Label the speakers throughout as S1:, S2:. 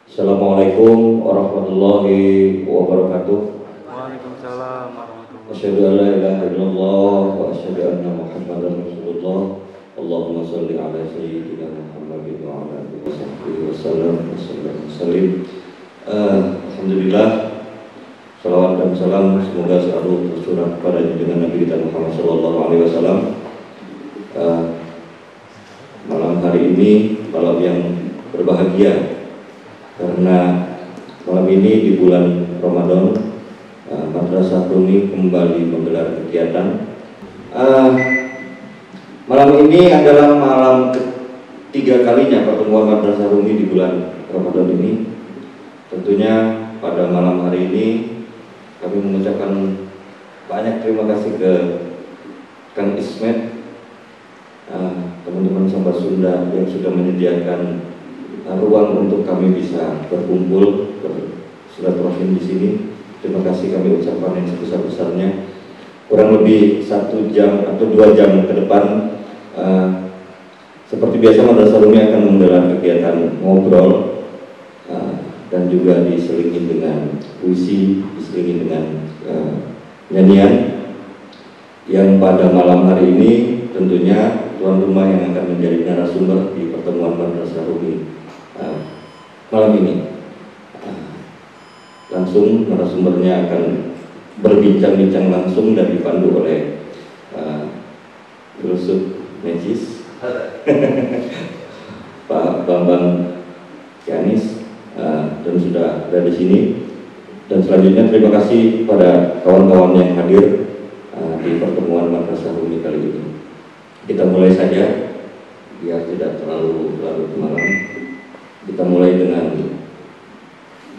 S1: Assalamualaikum warahmatullahi wabarakatuh.
S2: Waalaikumsalam warahmatullahi wabarakatuh.
S1: Asyhadu an la ilaha illallah wa asyhadu anna Muhammadar Rasulullah. Allahumma shalli ala sayyidina Muhammadin wa ala alihi wasallam. Alhamdulillah, salawat dan salam semoga selalu tercurah kepada junjungan Nabi kita Muhammad sallallahu alaihi wasallam. Malam hari ini malam yang berbahagia karena malam ini di bulan Ramadan Madrasah Rumi kembali menggelar kegiatan. Malam ini adalah malam ketiga kalinya pertemuan Madrasah Rumi di bulan Ramadan ini. Tentunya pada malam hari ini kami mengucapkan banyak terima kasih ke Kang Ismet, teman-teman Sahabat Sunda yang sudah menyediakan ruang untuk kami bisa berkumpul bersilaturahim di sini. Terima kasih kami ucapkan yang sebesar-besarnya. Kurang lebih 1 jam atau 2 jam ke depan, seperti biasa Madrasah Rumi akan menggelar kegiatan ngobrol dan juga diselingi dengan puisi, diselingi dengan nyanyian. Yang pada malam hari ini tentunya tuan rumah yang akan menjadi narasumber di pertemuan Madrasah Rumi malam ini. Langsung narasumbernya akan berbincang-bincang langsung dan dipandu oleh Filsuf Najis Pak Bambang Kianis, dan sudah ada di sini. Dan selanjutnya terima kasih pada kawan-kawan yang hadir di pertemuan Madrasah Rumi kali ini. Kita mulai saja biar tidak terlalu larut malam. Kita mulai dengan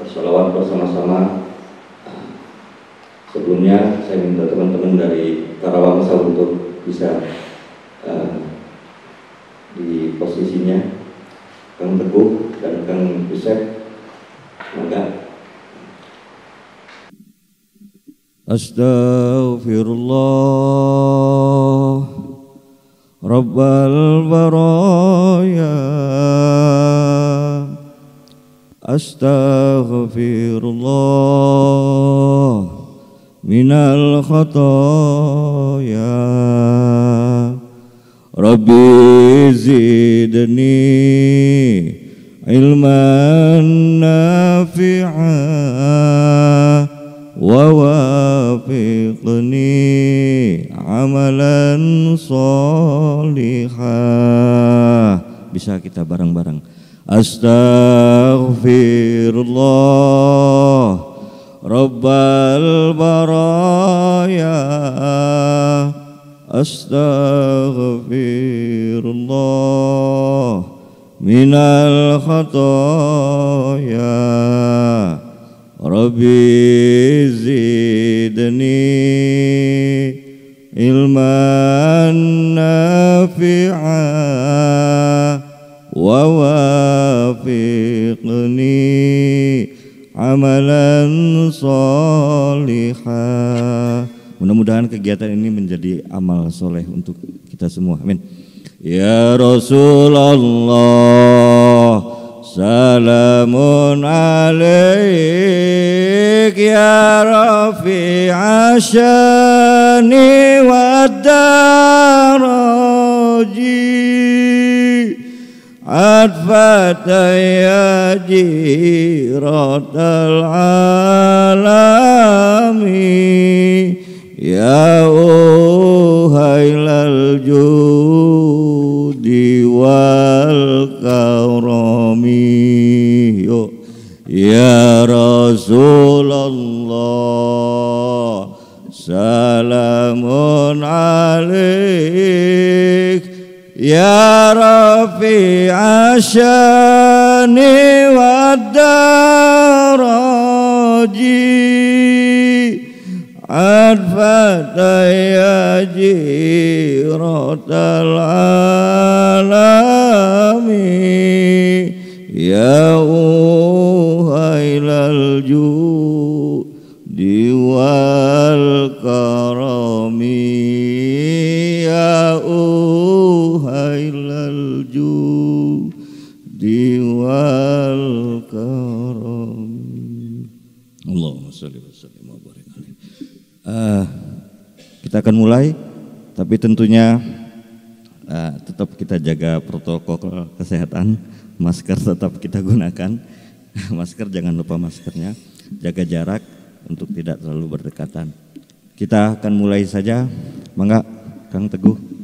S1: bersolawat bersama-sama. Sebelumnya saya minta teman-teman dari Karawang untuk bisa di posisinya. Kang Teguh dan Kang Yusef, mangga.
S3: Astaghfirullah Rabbal baraya, astaghfirullah minal khataya, Rabbi zidni ilman nafi'a wa wafiqni amalan solihah. Bisa kita bareng-bareng. Astaghfirullah Rabbal baraya, astaghfirullah minal khataya, Rabbi zidni ilman nafi'a wa wafiqni amalan solihah. Mudah-mudahan kegiatan ini menjadi amal soleh untuk kita semua. Amin. Ya Rasulullah, salamun alaik ya rafi'a syani wa daraji, adfata ya jiratal alami, ya uhailal judi wal karami, ya Rasulullah, salamun alaik ya rafi'a syani wa daraji, adfata ya jiratal alami, ya uhailal judi wal karami, ya Kita akan mulai, tapi tentunya tetap kita jaga protokol kesehatan, masker tetap kita gunakan, masker jangan lupa maskernya, jaga jarak untuk tidak terlalu berdekatan. Kita akan mulai saja, mangga Kang Teguh.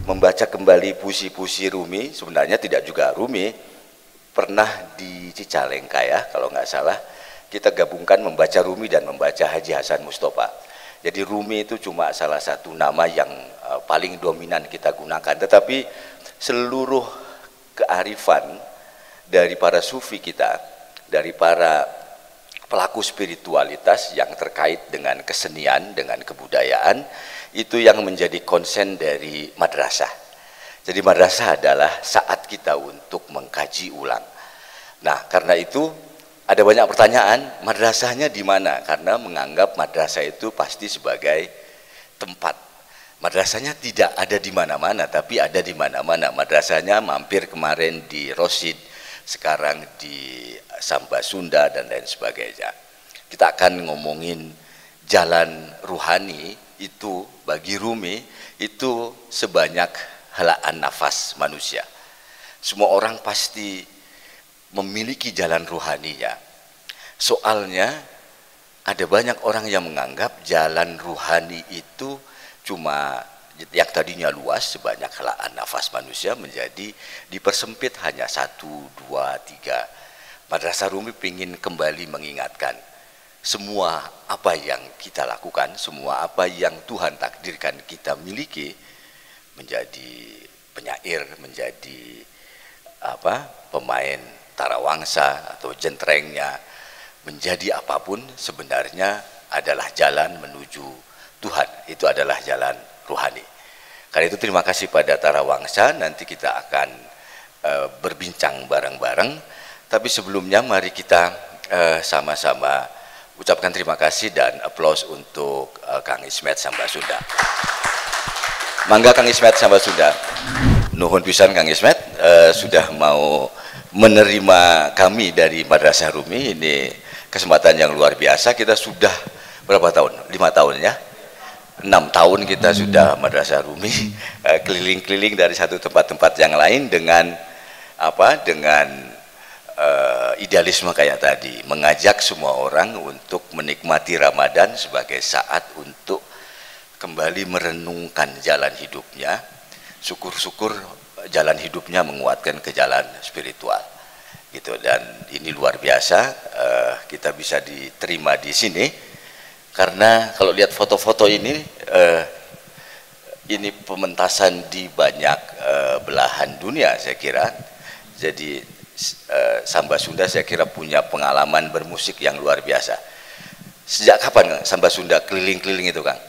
S4: Membaca kembali puisi-puisi Rumi, sebenarnya tidak juga Rumi, pernah di Cicalengka ya kalau nggak salah, kita gabungkan membaca Rumi dan membaca Haji Hasan Mustofa. Jadi Rumi itu cuma salah satu nama yang paling dominan kita gunakan, tetapi seluruh kearifan dari para sufi kita, dari para pelaku spiritualitas yang terkait dengan kesenian, dengan kebudayaan, itu yang menjadi konsen dari madrasah. Jadi madrasah adalah saat kita untuk mengkaji ulang. Nah, karena itu ada banyak pertanyaan, madrasahnya di mana? Karena menganggap madrasah itu pasti sebagai tempat. Madrasahnya tidak ada di mana-mana, tapi ada di mana-mana. Madrasahnya mampir kemarin di Rosid, sekarang di Samba Sunda dan lain sebagainya. Kita akan ngomongin jalan ruhani itu bagi Rumi itu sebanyak helaan nafas manusia. Semua orang pasti memiliki jalan ruhaninya. Soalnya ada banyak orang yang menganggap jalan ruhani itu cuma yang tadinya luas sebanyak helaan nafas manusia menjadi dipersempit hanya 1, 2, 3. Madrasah Rumi ingin kembali mengingatkan semua apa yang kita lakukan, semua apa yang Tuhan takdirkan kita miliki, menjadi penyair, menjadi pemain tarawangsa atau jentrengnya, menjadi apapun sebenarnya adalah jalan menuju Tuhan. Itu adalah jalan ruhani. Karena itu terima kasih pada tarawangsa, nanti kita akan berbincang bareng-bareng. Tapi sebelumnya mari kita sama-sama ucapkan terima kasih dan aplaus untuk Kang Ismet Samba Sunda. Mangga Kang Ismet Samba Sunda. Nuhun pisan Kang Ismet sudah mau menerima kami dari Madrasah Rumi. Ini kesempatan yang luar biasa. Kita sudah berapa tahun? 5 tahun ya? 6 tahun kita sudah Madrasah Rumi keliling-keliling dari satu tempat-tempat yang lain dengan idealisme kayak tadi, mengajak semua orang untuk menikmati Ramadan sebagai saat untuk kembali merenungkan jalan hidupnya, syukur-syukur jalan hidupnya menguatkan ke jalan spiritual gitu. Dan ini luar biasa kita bisa diterima di sini, karena kalau lihat foto-foto ini pementasan di banyak belahan dunia saya kira. Jadi Samba Sunda saya kira punya pengalaman bermusik yang luar biasa. Sejak kapan Samba Sunda keliling-keliling itu Kang?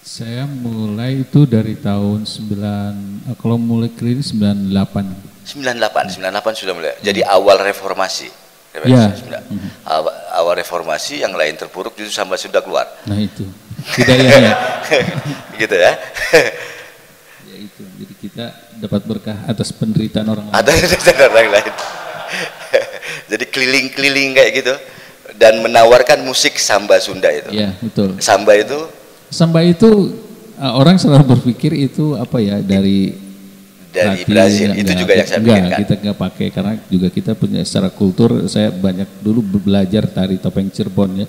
S5: Saya mulai itu dari tahun kalau mulai keliling 98
S4: sudah mulai. Jadi awal reformasi.
S5: Ya.
S4: Awal reformasi yang lain terpuruk justru Samba Sunda keluar.
S5: Nah itu. Hidayahnya.
S4: Gitu ya.
S5: Ya itu. Jadi kita dapat berkah atas penderitaan orang lain.
S4: Atas orang lain. Jadi keliling-keliling kayak gitu dan menawarkan musik Samba Sunda itu.
S5: Iya, betul.
S4: Samba itu
S5: orang selalu berpikir itu apa ya dari
S4: Brazil. Itu juga yang saya pikirkan.
S5: Kita nggak pakai karena juga kita punya secara kultur. Saya banyak dulu belajar tari topeng Cirebon ya.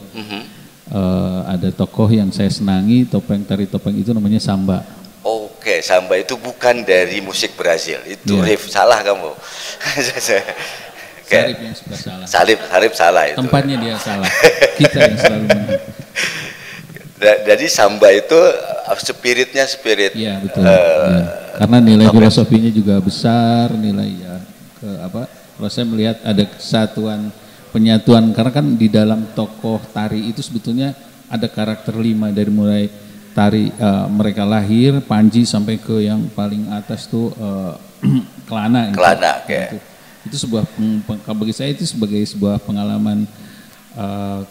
S5: Ada tokoh yang saya senangi tari topeng itu namanya Samba.
S4: Oke, Samba itu bukan dari musik Brazil. Itu riff salah kamu.
S5: Sarip yang suka salah.
S4: Sarip salah itu.
S5: Tempatnya dia salah. Kita yang selalu menang.
S4: Jadi Samba itu spiritnya spirit.
S5: Iya betul. Karena nilai filosofinya juga besar, nilai kalau saya melihat ada kesatuan, penyatuan, karena kan di dalam tokoh tari itu sebetulnya ada karakter 5 dari mulai tari mereka lahir, Panji sampai ke yang paling atas tuh Kelana.
S4: Kelana, gitu.
S5: Itu sebuah, bagi saya itu sebagai sebuah pengalaman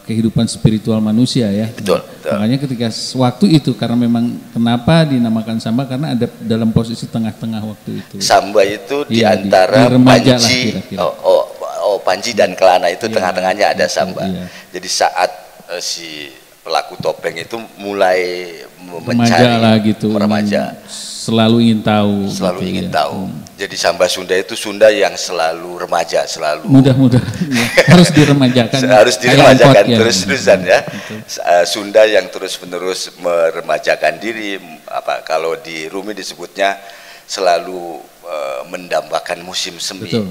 S5: kehidupan spiritual manusia ya.
S4: Betul.
S5: Makanya ketika waktu itu, karena memang kenapa dinamakan Samba, karena ada dalam posisi tengah-tengah waktu itu.
S4: Samba itu di antara Panji, Panji dan Kelana itu tengah-tengahnya ada Samba. Iya. Jadi saat si pelaku topeng itu mulai mencari remaja.
S5: Selalu ingin tahu.
S4: Jadi Samba Sunda itu Sunda yang selalu remaja, selalu
S5: mudah-mudahan harus diremajakan.
S4: Harus diremajakan terus-terusan ya. Sunda yang terus-menerus meremajakan diri. Kalau di Rumi disebutnya selalu mendambakan musim semi.
S5: Betul.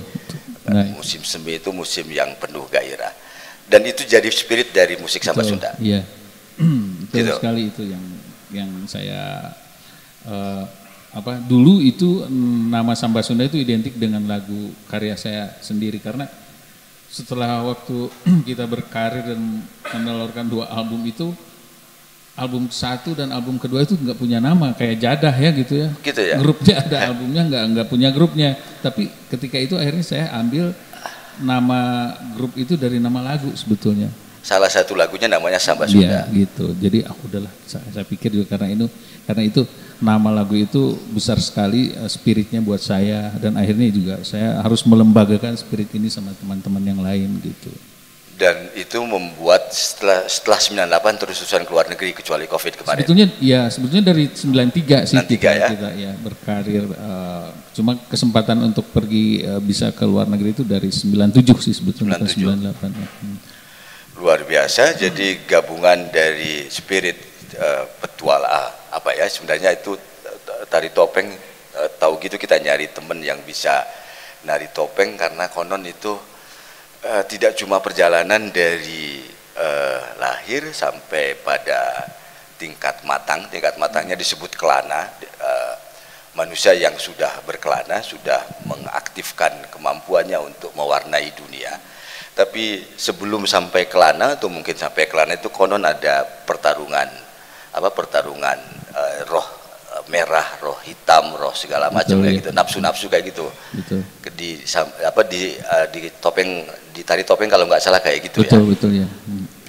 S4: Musim semi itu musim yang penuh gairah. Dan itu jadi spirit dari musik Samba Sunda.
S5: Iya. Betul sekali itu yang saya dulu itu nama Samba Sunda itu identik dengan lagu karya saya sendiri, karena setelah waktu kita berkarir dan menelurkan 2 album itu album 1 dan album kedua itu nggak punya nama, kayak Jadah ya gitu ya.
S4: Gitu ya.
S5: Grupnya ada, albumnya nggak punya grupnya. Tapi ketika itu akhirnya saya ambil nama grup itu dari nama lagu sebetulnya.
S4: Salah satu lagunya namanya Samba Sunda.
S5: Iya gitu. Jadi udahlah saya pikir juga karena itu nama lagu itu besar sekali spiritnya buat saya, dan akhirnya juga saya harus melembagakan spirit ini sama teman-teman yang lain gitu.
S4: Dan itu membuat setelah 98 terus terusan keluar negeri kecuali Covid kemarin.
S5: Sebetulnya dari 93 sih
S4: 93
S5: kita ya berkarir. Cuma kesempatan untuk pergi bisa ke luar negeri itu dari 97 sih sebetulnya, 98.
S4: Luar biasa. Jadi gabungan dari spirit petualang sebenarnya itu tari topeng. Tahu gitu kita nyari temen yang bisa nari topeng karena konon itu tidak cuma perjalanan dari lahir sampai pada tingkat matangnya disebut kelana. Manusia yang sudah berkelana sudah mengaktifkan kemampuannya untuk mewarnai dunia. Tapi sebelum sampai kelana atau mungkin sampai kelana itu konon ada pertarungan roh merah, roh hitam, roh segala macam kayak gitu, nafsu-nafsu kayak gitu. Betul. Di topeng, di tari topeng kalau nggak salah kayak gitu.
S5: Betul ya.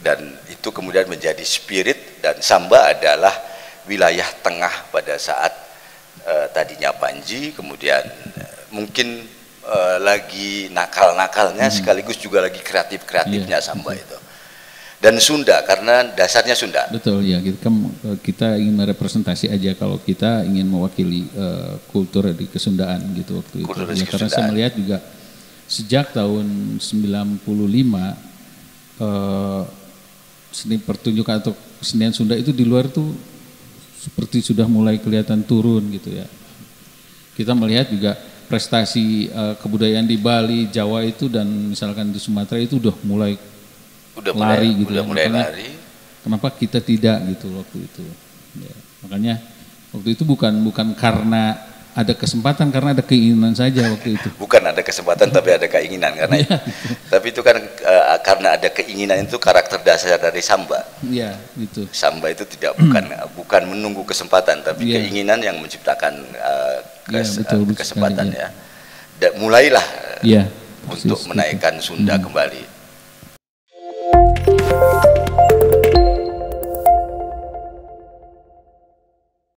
S4: Dan itu kemudian menjadi spirit, dan samba adalah wilayah tengah pada saat tadinya Panji, kemudian mungkin lagi nakal-nakalnya sekaligus juga lagi kreatif-kreatifnya samba itu. Dan Sunda karena dasarnya Sunda.
S5: Betul ya, kita ingin merepresentasi aja kalau kita ingin mewakili kultur di kesundaan gitu waktu itu. Ya, karena saya melihat juga sejak tahun 95 seni pertunjukan atau kesenian Sunda itu di luar tuh seperti sudah mulai kelihatan turun gitu ya. Kita melihat juga prestasi kebudayaan di Bali, Jawa itu dan misalkan di Sumatera itu udah mulai lari gitu. Kenapa kita tidak gitu waktu itu ya, makanya waktu itu bukan karena ada kesempatan, karena ada keinginan saja waktu itu.
S4: Bukan ada kesempatan tapi ada keinginan karena tapi itu kan karena ada keinginan, itu karakter dasar dari samba. Iya gitu. Samba itu bukan menunggu kesempatan tapi keinginan yang menciptakan kesempatan ya. Dan mulailah untuk menaikkan Sunda kembali.